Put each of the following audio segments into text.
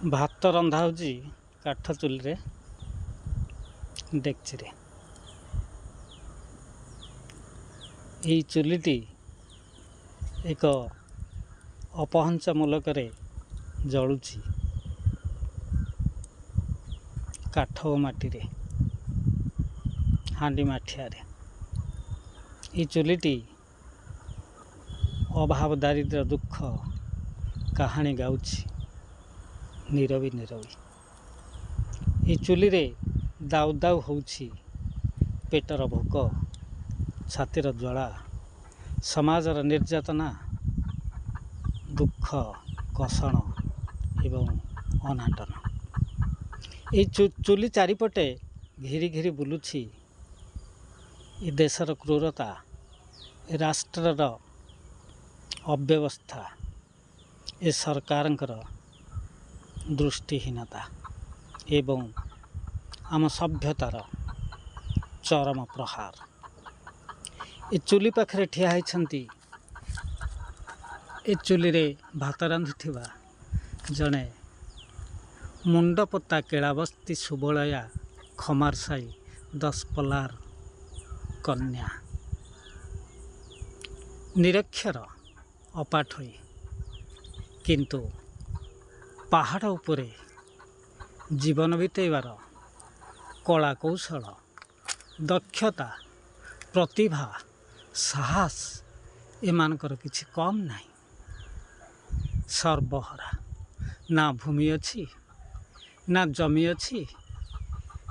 भात रंधा होची काठ चुली डेक्ची रे। यही चुलीटी एक अपहंस मूलक जलुची काठ और माटी रे, हांडी माठिया रे। ये चुलीटी अभाव दारिद्र्य दुख कहानी गाउची नीरवी नीरवी। ये चुली रे दाउ दाउ होउची पेटर भोक, छातीर ज्वाला, समाजर निर्यातना, दुख कषण एवं अनाटन। ये चुली चारिपटे घिरी घिरी बुलुची ये देशर क्रूरता, राष्ट्रर अव्यवस्था, ये सरकारंकर दृष्टिहीनता एवं आम सभ्यतार चरम प्रहार। ये चुली पाखरे ठिया होइछंती। ए चुली रे भात रांधुथिबा जणे मुंडपोता केलाबस्ती सुबलया खमार साई 10 पलार कन्या, निरक्षर अपाठई किंतु पहाड़ उपरे जीवन बितेबार कला कौशल, दक्षता, प्रतिभा, साहस एमानकर किछि कम नहीं। सर्वहरा, ना भूमि अच्छी, ना जमी अच्छी,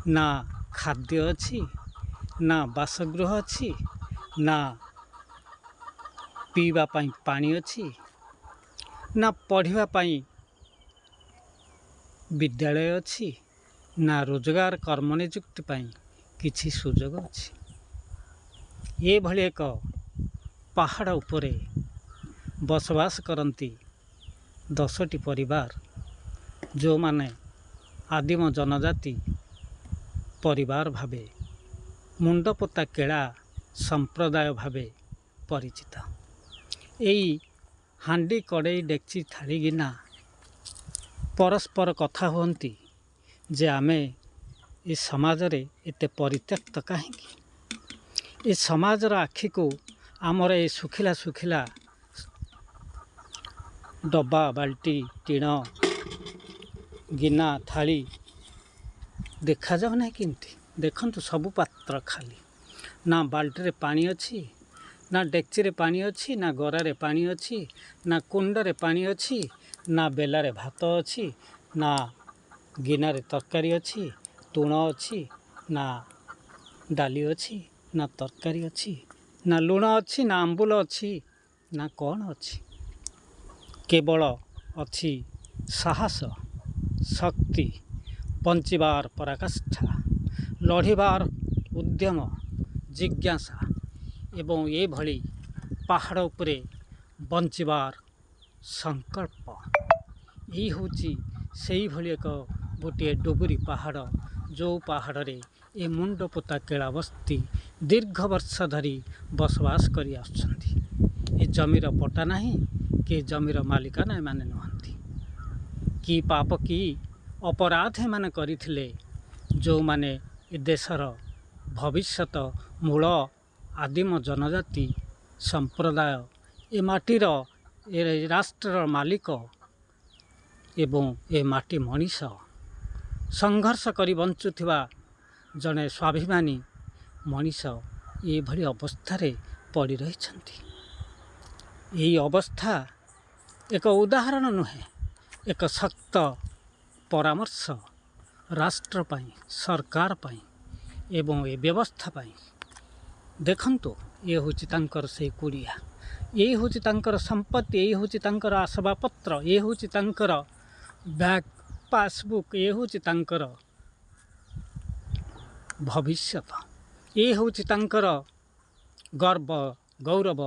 ना खाद्य अच्छी, ना बासगृह अच्छी, ना पीवा पाई पानी अच्छी, ना पढ़िवा पाई विद्यालय अच्छी, ना रोजगार कर्म नियुक्ति पाई किछि सुजोग अच्छी। ये भली एक पहाड़ उपरे बसवास करती 10टी परिवार, जो माने आदिम जनजाति परिवार भावे मुंडपोता केला संप्रदाय भावे परिचित। यही हांडी कड़े डेक्ची थाली गिना परस्पर कथा हुंती जे आमे ये समाज रे एते परित्यक्त कहीं। ये समाजर आखि को आमर ये सुखिला सुखिला डब्बा बाल्टी टीण गिना थाली देखा जाऊ ना किंती। देखंतु सबु पात्र खाली, ना बाल्टी रे पानी अच्छी, ना डेक्ची रे पानी अच्छी, ना गरा रे पानी अच्छी, ना कुंड रे पानी अच्छी, ना बेला रे भात अच्छी, ना गिना रे तरकारी अच्छी, तुण अच्छी, ना डाली अच्छी, ना तरकारी अच्छी, ना लुण अच्छी, ना आंबुल अच्छी, ना कौन अच्छी। केवल अच्छी साहस, शक्ति, बंचिबार पराकाष्ठा, लढ़िबार उद्यम, जिज्ञासा एवं ये भली पहाड़ उपरे बंचिबार संकल्प। यही होची सेही भली एक गोटे डुबुरी पहाड़, जो पहाड़ रे ए मुंडपोता केलाबस्ती दीर्घ वर्ष धरी बसवास करी आछंती। ए जमीर पट्टा नहीं कि जमीर मालिकाना माने नहंती। कि पाप कि अपराध माने करिथिले, जो माने ए देशर भविष्यत मूल आदिम जनजाति संप्रदाय, ए माटीर ए राष्ट्रर मालिक एवं ए माटी मनीष संघर्ष करी बंचुथिबा जने स्वाभिमानी मनीष ये भली अवस्था रे पड़ी रहिछंती। यही अवस्था एक उदाहरण नुहे, एक शक्त परामर्श राष्ट्र पाई, सरकार पाई एवं ए व्यवस्था पाई। देखंतु ये होची तांकर से कुड़िया, ये होची तांकर संपत्ति, ये होची तांकर आसबाबपत्र, ये होची तांकर बैग पासबुक, ये होची तांकर भविष्यत, ये होची तांकर गर्व गौरव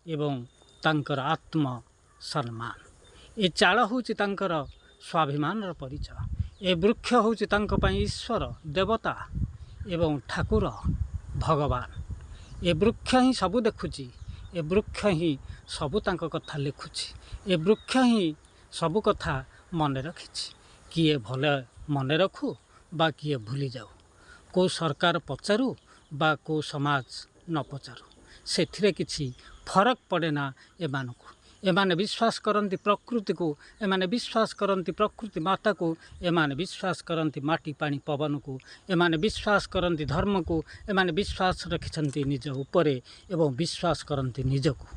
एवं तांकर आत्म सम्मान। ये चाल होची तांकर स्वाभिमानर परिचय। ए वृक्ष होची तांक पई ईश्वर देवता एवं ठाकुर भगवान। ए वृक्ष ही सबू देखुची, ए वृक्ष ही सबू तांक कथा लिखुची, ए वृक्ष ही सबू कथा मन रखिछि। किए भल मन रखु बा किए भूली जाऊ, को सरकार पचारू बा को समाज न पचारू, से किछि फरक पड़े ना। एमाने विश्वास करती प्रकृति को, एमाने विश्वास करती प्रकृति माता को, एमाने विश्वास करती माटी पानी पवन को, एमाने विश्वास करती धर्म को, एमाने विश्वास रखिछन्ति निज उपरे एवं विश्वास करती निज को,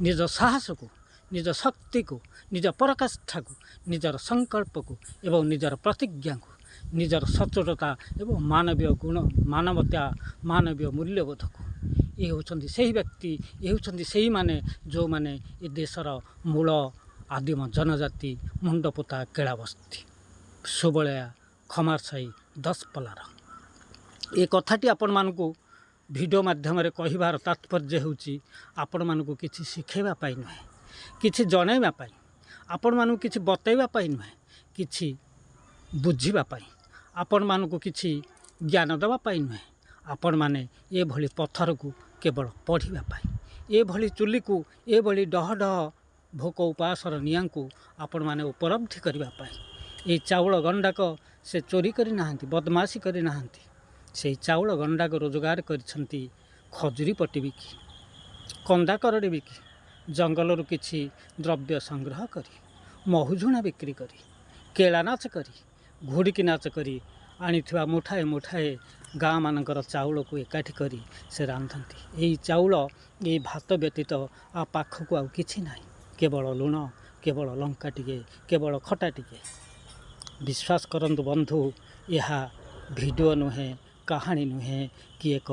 निज साहस को, निज शक्ति को, निज पराकाष्ठा को, निजर संकल्प को एवं निजर प्रतिज्ञा को, निजर सचोटता एवं मानवीय गुण, मानवता, मानवीय मूल्यबोध को, ये होचंदी सही व्यक्ति, ये होचंदी सही माने जो माने ए देशर मूल आदिम जनजाति मुंडपोता केलाबस्ती सुबलिया खमारसाई दशपल्लार ए कथाटी आपण मानकु भिडियो माध्यम कहिबार तात्पर्य होउची आपण मानकु किछि शिखेबा पाई नुहे, किछि जणाइबा पाई, आपण मानकु किछि बतैबा पाई नुहे, किछि बुझिबा पाई, आपण मानकु किछि ज्ञान देबा पाई नुहे, आपण माने ए भली पत्थर को केवल पढ़िबा पाई, ए भली चुली को, ए भली डह डह भोक उपासर निया को आपण माने उपलब्धि करबा पाई। ए चाउल गंडाक से चोरी करी नाहंती, बदमाशी करी नाहंती, से चाउल गंडाक रोजगार करिसंती खजुरी पट्टी बिकी, कंदा करड़ी बिकी, जंगल किछि द्रव्य संग्रह करी, महुझुणा बिक्री करी, केला नाच करी, घोड़िकी नाच करी आनिथिबा मुठाए मुठाए गाँ मानकर चाउल को एकाठी करी से रांधती। यही चाउल ये भात व्यतीत आ पाखक आउ किछि नाही, केवल लुण, केवल लंका टिके, केवल खटा टिके। विश्वास करंतु बंधु, यह भिडियो नुहे, कहानी नुहे कि एक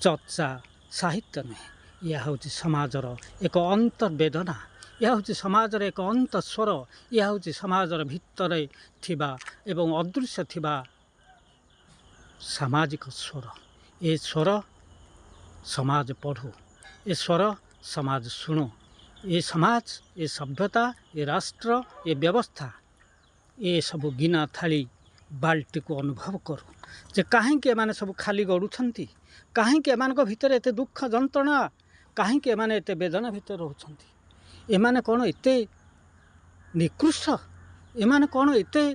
चर्चा साहित्य नुहे, यह हूँ समाजर एक अंतर्वेदना, यह हूँ समाजर एक अंतस्वर, यह हूँ समाजर भितर थिबा एवं अदृश्य थिबा सामाजिक स्वर। ए स्वर समाज पढ़ो, ए स्वर समाज शुणु, ये समाज, ये सभ्यता, ये राष्ट्र, ये व्यवस्था, ये सब गिना थाली बाल्टी को अनुभव करो जे कहीं एमाने सब खाली गड़ुछंती, कहीं एमान भितर एते दुख जंत्रणा, कहीं एमाने एते वेदना भितर रहउछंती, एमाने कौन एते निकृष्ट, एमाने कौन एते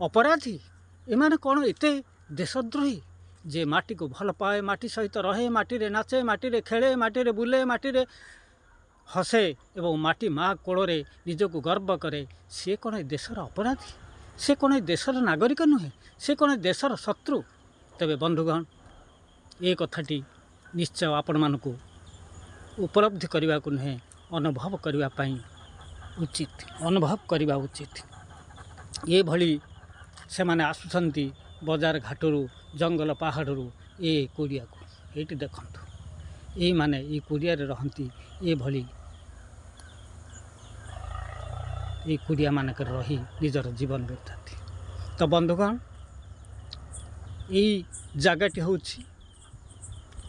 अपराधी, एमाने कौन एते देशद्रोही जे माटी को भल पाए, माटी सहित रहे, माटी रे नाचे, माटी रे खेले, माटी रे बुले, माटी रे हसे एवं माटी माँ कोଳରେ निजको गर्व करे, सी कौन देशर अपराधी, से कौन देशर नागरिक नुहे, से कौन देशर शत्रु। तेबे बंधुगण, ये कथाटी निश्चय आपण मानकु उपलब्धि करने को नुहे, अनुभव करने उचित, अनुभव करने उचित। ये भली से माने आसुछंती बजार घाटरू, जंगल पहाड़ू ये कुड़िया को, ये देखंतु, ये माने ये कुड़िया रहंती, ये भली ये कुड़िया मानक रही निजर जीवन बिताती। तो बंधुगण, यही जगटी हूँ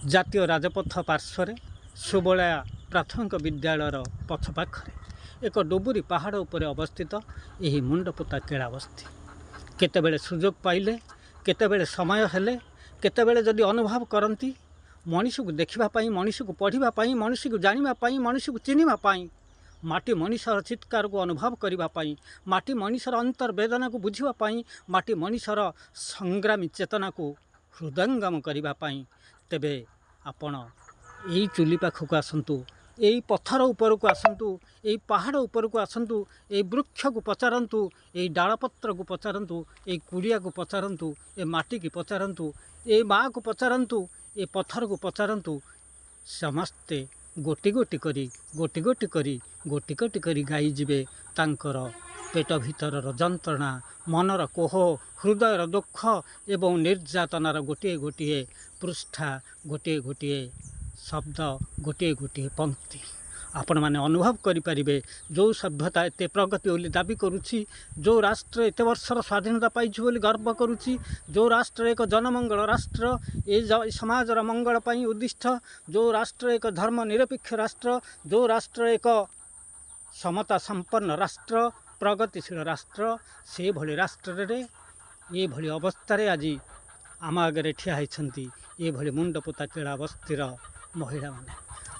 जातीय राजपथ पार्श्वर सुबलिया प्राथमिक विद्यालयर पछ पाखरे एक डुबुरी पहाड़ उपर अवस्थित यही मुंडपोता केलाबस्ती। केतेबेले सुजोग पाइले, केतेबेले समय हेले, केतेबेले जदि अनुभव करती मनीष को देखापी, मनीष को पढ़ापी, मनीष को जानापी, मनीष को चिन्हवाई, माटी मनीषर चित्कार को अनुभव करने, माटी मनीषर अंतर्वेदना को बुझापी, माटी मनीषर संग्रामी चेतना को हृदयंगम करने, तेबे आपण यही चुली पाखक आसतु, यही पत्थर उपर को आसतु, यही पहाड़ उपर को आसतु, यही वृक्ष को पचारतु, यही डालपत्र को पचारतु, यही कुड़िया को पचारतु, ये माटी की पचारतु, ये माँ को पचारतु, ये पत्थर को पचारतु, समस्ते गोटी गोटी करी, गोटी गोटी करी, गोटी गोटी करी गाई जीवे तांकर पेट भितर जंत्रणा, मनर कोह, हृदयर दुख एवं निर्यातनार गोटे गोटे पृष्ठा, गोटे गोटे शब्द, गोटे गोटे पंक्ति आपण मैंने अनुभव करें। जो सभ्यता एत प्रगति बोली दाबी करुच्ची, जो राष्ट्र एत वर्षर स्वाधीनता पाई बोली गर्व करुच्ची, जो राष्ट्र एक जनमंगल राष्ट्र, ये समाजर मंगल पाई उद्दिष्ट, जो राष्ट्र एक धर्मनिरपेक्ष राष्ट्र, जो राष्ट्र एक समता संपन्न राष्ट्र, प्रगतिशील राष्ट्र, से भली राष्ट्र रे ये भली अवस्था आज आम आगे ठिया होती ये भली मुंडपोता केलाबस्तीर महिला माने।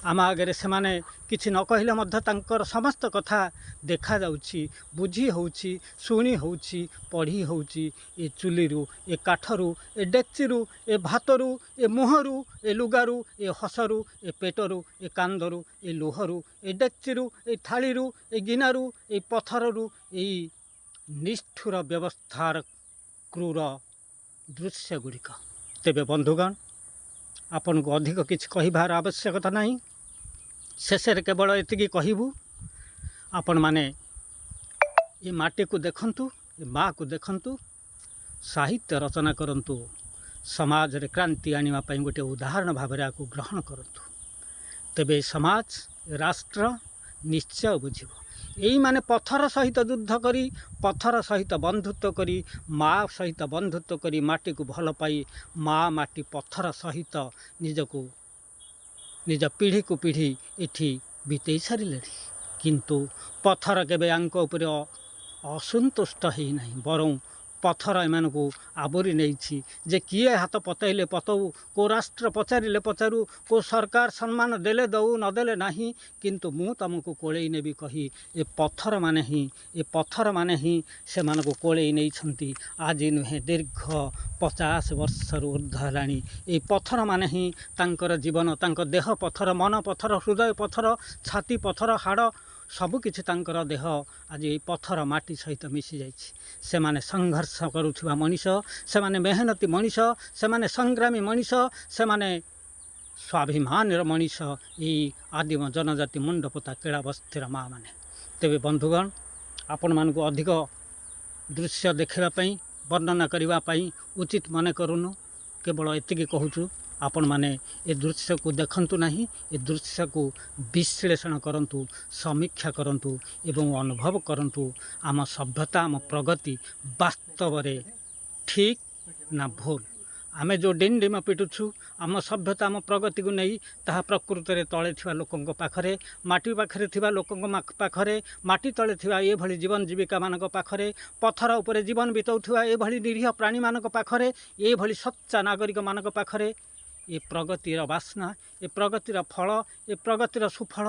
आम आगे से किसी न कहले मध्य तांकर समस्त कथा देखा जाउछि बुझी होउछि शुणी होउछि पढ़ी होउछि ए चुलीरू ए काठरू ए डेक्चिरू ए भातरू ए मुहरू ए लुगारू ए हसरू ए पेटरू ए कांदरू ए लोहरू ए डेक्चिरू ए थालीरू ए गिनारू ए पथररू ए निष्ठुर व्यवस्थार क्रूर दृश्य गुड़िक। तेबे बंधुगण आपन को अधिक किछि कहिबार आवश्यकता नहीं। शेष केवल एतिकी कहबू आपण माने ये माटी को देखंतु ये माँ को देखंतु साहित्य रचना करंतु समाज रे क्रांति आनिबा पई गोटे उदाहरण भाव में आपको ग्रहण करंतु तेबे समाज राष्ट्र निश्चय बुझिबो। यही माने पत्थर सहित युद्ध करी पत्थर सहित बंधुत्व करी माँ सहित बंधुत्व करी माटी को भल पाई माँ माटी पत्थर सहित निजको निज पीढ़ी को पीढ़ी इठी बीतई सारे किंतु पत्थर केबे आंक उपर असंतुष्ट ही नहीं बरं पत्थर एमान को आवरी नहीं जे किए हाथ पतैले पतऊ को राष्ट्र पचारे पचारू को सरकार सम्मान देले दऊ नदेले नहीं किंतु मु तुमको कोड़े नेबी कही ए पत्थर माने ही से मान को कोड़े नहीं आज नुहे दीर्घ 50 वर्ष ऊर्ध्व हेलाणी ए पत्थर माने ही तांकर जीवन तांकर देह पत्थर मन पत्थर हृदय पत्थर छाती पत्थर हाड़ सबकिछि तांकर देह आज ये पत्थर माटी सहित मिसी जाइछि। से माने संघर्ष करुवा मनीष से माने मेहनती मनीष से माने संग्रामी मनीष से माने स्वाभिमान मनीष ये आदिम जनजाति मुंडपोता केड़ा बस्तीर माँ माने। तेबे बंधुगण आपण मानक अधिक दृश्य देखापी वर्णना करने उचित मन करूनु केवल एतिकी कहूँ आपण माने ए दृश्य को देखंतु नहीं ए दृश्य को विश्लेषण करंतु समीक्षा करंतु एवं अनुभव करंतु आम सभ्यता आम प्रगति वास्तव रे ठीक ना भूल आमे जो डिंडिम पिटुछु आम सभ्यता आम प्रगति को नहीं ताहा प्रकृति रे तले थिबा लोकंक पाखरे माटी पाखरे थिबा लोकंक पाखरे माटी तले थिबा ए भली जीवन जीविका मानक पाखरे पत्थर उपरे जीवन बिताउथिबा ए भली निरीह प्राणी मानक पाखरे ए भली सच्चा नागरिक मानक पाखरे ये प्रगतिर बासना ये प्रगतिर फल ये प्रगतिर सुफल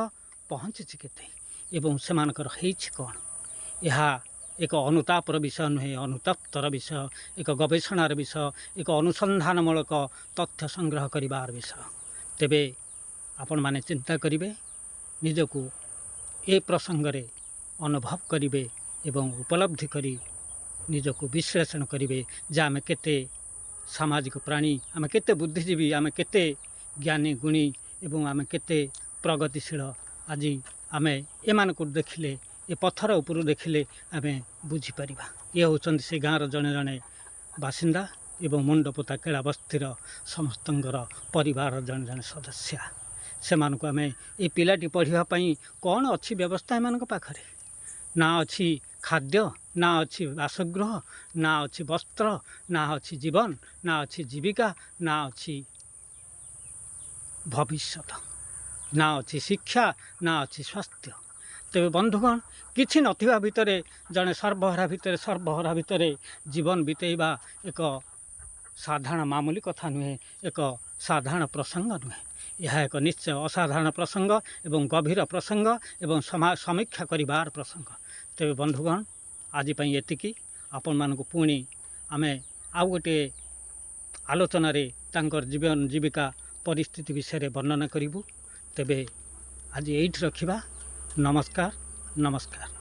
पहुँची केते एवं सेमानकर हेछि कोन यह एक अनुतापर विषय नुहे अनुतप्तर विषय एक गवेषणार विषय एक अनुसंधानमूलक तथ्य संग्रह करिवार विषय। तेबे आपण माने चिंता करिवे निजको ए प्रसंग रे अनुभव करिवे एवं उपलब्धि करी निजको विश्लेषण करिवे जे आमे केते सामाजिक प्राणी आम केते बुद्धिजीवी आम केते ज्ञानी गुणी एवं आम केते प्रगतिशील आज आम एमान को देखिले ए पत्थर उपरू देखिले आम बुझीपर ये होचंदी से गाँव जड़े जड़े बासिंदा एवं मुंडपोता केड़ा बस्तीर समस्तंकर परिवार जड़े जड़े सदस्य से मानक आम ये पिलाटी पढ़ापी कौन अच्छी व्यवस्था एमान पाखरे ना अच्छी खाद्य ना अच्छी बासगृह ना अच्छी वस्त्र ना अच्छी जीवन ना अच्छी जीविका ना अच्छी भविष्यत ना अच्छी शिक्षा ना अच्छी स्वास्थ्य। तेबे बंधुगण किछि नथिबा भितरे जड़े सर्वहरा भितरे जीवन बितेइबा एक साधारण मामूली कथा नुहे एक साधारण प्रसंग नुहे यह एक निश्चय असाधारण प्रसंग एवं गभीर प्रसंग एवं समीक्षा करिवार प्रसंग। तेबे बंधुगण आज पई एतिकी आपण मानक पुणी आमे आउ गोटे आलोचना रे तांकर जीवन जीविका परिस्थिति विषय वर्णना करिबु। तेबे आज एइठ रखिबा। नमस्कार नमस्कार।